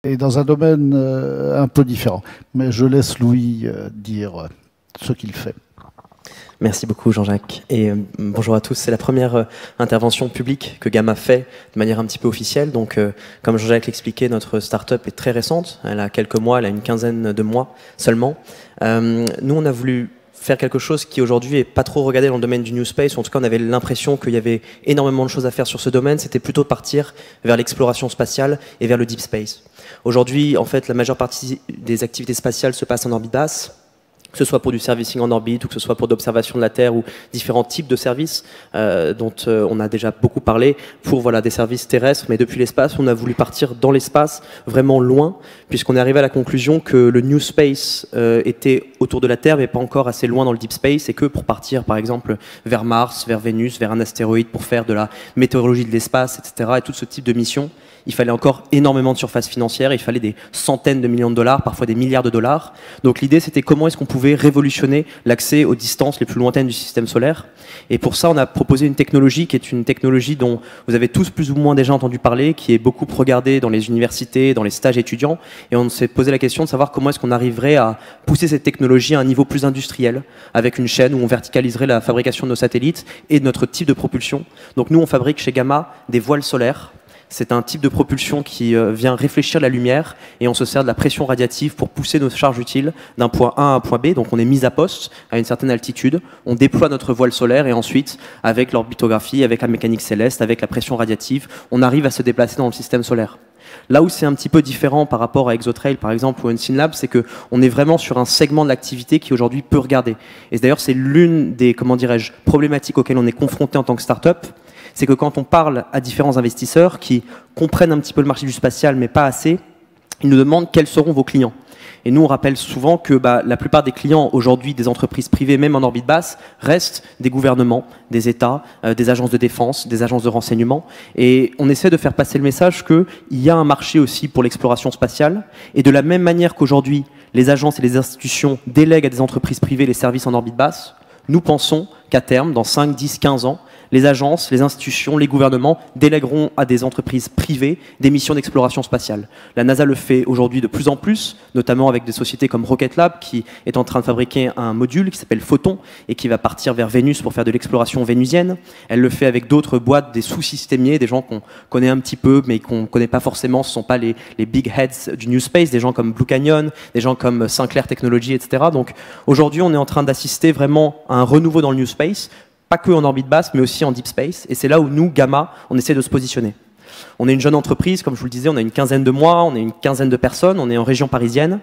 Et dans un domaine un peu différent. Mais je laisse Louis dire ce qu'il fait. Merci beaucoup Jean-Jacques et bonjour à tous. C'est la première intervention publique que Gamma fait de manière un petit peu officielle. Donc comme Jean-Jacques l'expliquait, notre start-up est très récente. Elle a quelques mois, elle a une quinzaine de mois seulement. Nous on a voulu faire quelque chose qui aujourd'hui est pas trop regardé dans le domaine du New Space. En tout cas on avait l'impression qu'il y avait énormément de choses à faire sur ce domaine. C'était plutôt de partir vers l'exploration spatiale et vers le Deep Space. Aujourd'hui en fait la majeure partie des activités spatiales se passe en orbite basse, que ce soit pour du servicing en orbite ou que ce soit pour d'observation de la Terre ou différents types de services dont on a déjà beaucoup parlé pour voilà, des services terrestres. Mais depuis l'espace, on a voulu partir dans l'espace vraiment loin puisqu'on est arrivé à la conclusion que le New Space était autour de la Terre mais pas encore assez loin dans le Deep Space et que pour partir par exemple vers Mars, vers Vénus, vers un astéroïde pour faire de la météorologie de l'espace, etc. et tout ce type de mission, il fallait encore énormément de surface financière, il fallait des centaines de millions de dollars, parfois des milliards de dollars. Donc l'idée c'était comment est-ce qu'on pouvait révolutionner l'accès aux distances les plus lointaines du système solaire. Et pour ça on a proposé une technologie qui est une technologie dont vous avez tous plus ou moins déjà entendu parler, qui est beaucoup regardée dans les universités, dans les stages étudiants. Et on s'est posé la question de savoir comment est-ce qu'on arriverait à pousser cette technologie à un niveau plus industriel, avec une chaîne où on verticaliserait la fabrication de nos satellites et de notre type de propulsion. Donc nous on fabrique chez Gamma des voiles solaires. C'est un type de propulsion qui vient réfléchir la lumière et on se sert de la pression radiative pour pousser nos charges utiles d'un point A à un point B. Donc on est mis à poste à une certaine altitude, on déploie notre voile solaire et ensuite, avec l'orbitographie, avec la mécanique céleste, avec la pression radiative, on arrive à se déplacer dans le système solaire. Là où c'est un petit peu différent par rapport à Exotrail par exemple ou Unseen c'est qu'on est vraiment sur un segment de l'activité qui aujourd'hui peut regarder. Et d'ailleurs c'est l'une des, comment dirais-je, problématiques auxquelles on est confronté en tant que start-up. C'est que quand on parle à différents investisseurs qui comprennent un petit peu le marché du spatial mais pas assez, ils nous demandent quels seront vos clients. Et nous, on rappelle souvent que la plupart des clients aujourd'hui des entreprises privées, même en orbite basse, restent des gouvernements, des États, des agences de défense, des agences de renseignement. Et on essaie de faire passer le message qu'il y a un marché aussi pour l'exploration spatiale. Et de la même manière qu'aujourd'hui, les agences et les institutions délèguent à des entreprises privées les services en orbite basse, nous pensons qu'à terme, dans 5, 10, 15 ans, les agences, les institutions, les gouvernements délègueront à des entreprises privées des missions d'exploration spatiale. La NASA le fait aujourd'hui de plus en plus, notamment avec des sociétés comme Rocket Lab qui est en train de fabriquer un module qui s'appelle Photon et qui va partir vers Vénus pour faire de l'exploration vénusienne. Elle le fait avec d'autres boîtes, des sous-systémiers, des gens qu'on connaît un petit peu mais qu'on ne connaît pas forcément. Ce ne sont pas les big heads du New Space, des gens comme Blue Canyon, des gens comme Sinclair Technologies, etc. Donc aujourd'hui on est en train d'assister vraiment à un renouveau dans le New Space, pas que en orbite basse, mais aussi en deep space. Et c'est là où nous, Gamma, on essaie de se positionner. On est une jeune entreprise, comme je vous le disais, on a une quinzaine de mois, on est une quinzaine de personnes, on est en région parisienne.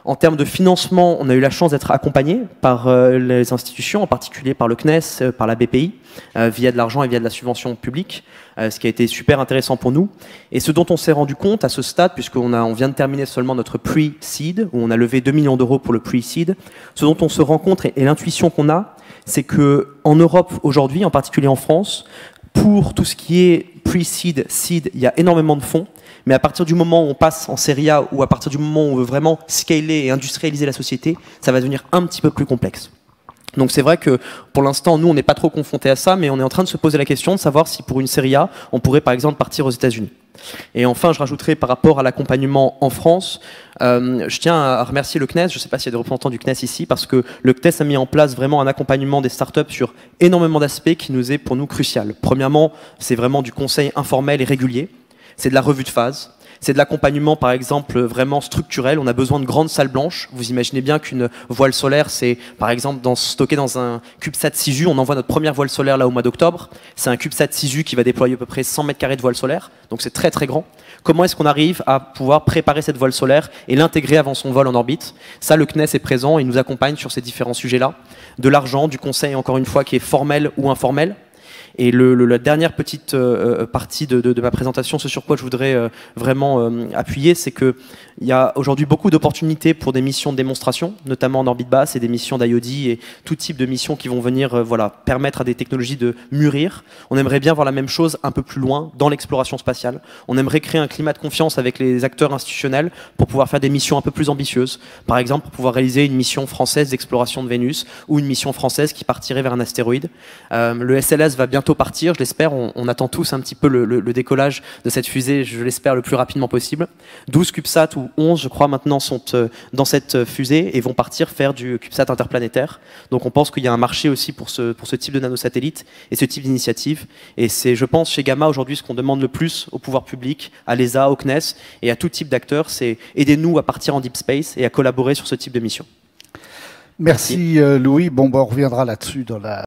En termes de financement, on a eu la chance d'être accompagné par les institutions, en particulier par le CNES, par la BPI, via de l'argent et via de la subvention publique, ce qui a été super intéressant pour nous. Et ce dont on s'est rendu compte à ce stade, puisqu'on vient de terminer seulement notre pre-seed, où on a levé 2 millions d'euros pour le pre-seed, ce dont on se rend compte et l'intuition qu'on a, c'est qu'en Europe aujourd'hui, en particulier en France, pour tout ce qui est pre-seed, seed, il y a énormément de fonds. Mais à partir du moment où on passe en série A ou à partir du moment où on veut vraiment scaler et industrialiser la société, ça va devenir un petit peu plus complexe. Donc c'est vrai que pour l'instant, nous, on n'est pas trop confrontés à ça, mais on est en train de se poser la question de savoir si pour une série A, on pourrait par exemple partir aux États-Unis. Et enfin, je rajouterai par rapport à l'accompagnement en France, je tiens à remercier le CNES, je ne sais pas s'il y a des représentants du CNES ici, parce que le CNES a mis en place vraiment un accompagnement des startups sur énormément d'aspects qui nous est pour nous crucial. Premièrement, c'est vraiment du conseil informel et régulier, c'est de la revue de phase. C'est de l'accompagnement, par exemple, vraiment structurel. On a besoin de grandes salles blanches. Vous imaginez bien qu'une voile solaire, c'est, par exemple, stocké dans un CubeSat 6U. On envoie notre première voile solaire là au mois d'octobre. C'est un CubeSat 6U qui va déployer à peu près 100 mètres carrés de voile solaire. Donc c'est très très grand. Comment est-ce qu'on arrive à pouvoir préparer cette voile solaire et l'intégrer avant son vol en orbite? Ça, le CNES est présent et nous accompagne sur ces différents sujets-là. De l'argent, du conseil, encore une fois, qui est formel ou informel. Et la dernière petite partie de ma présentation, ce sur quoi je voudrais vraiment appuyer, c'est qu'il Il y a aujourd'hui beaucoup d'opportunités pour des missions de démonstration, notamment en orbite basse et des missions d'IoD et tout type de missions qui vont venir voilà, permettre à des technologies de mûrir. On aimerait bien voir la même chose un peu plus loin dans l'exploration spatiale. On aimerait créer un climat de confiance avec les acteurs institutionnels pour pouvoir faire des missions un peu plus ambitieuses. Par exemple, pour pouvoir réaliser une mission française d'exploration de Vénus ou une mission française qui partirait vers un astéroïde. Le SLS va bientôt partir, je l'espère. On attend tous un petit peu le décollage de cette fusée, je l'espère, le plus rapidement possible. 12 CubeSat ou 11, je crois, maintenant sont dans cette fusée et vont partir faire du CubeSat interplanétaire. Donc on pense qu'il y a un marché aussi pour ce type de nanosatellite et ce type d'initiative. Et c'est, je pense, chez Gamma aujourd'hui, ce qu'on demande le plus au pouvoir public, à l'ESA, au CNES et à tout type d'acteurs, c'est aidez-nous à partir en deep space et à collaborer sur ce type de mission. Merci Louis. Bon, on reviendra là-dessus dans la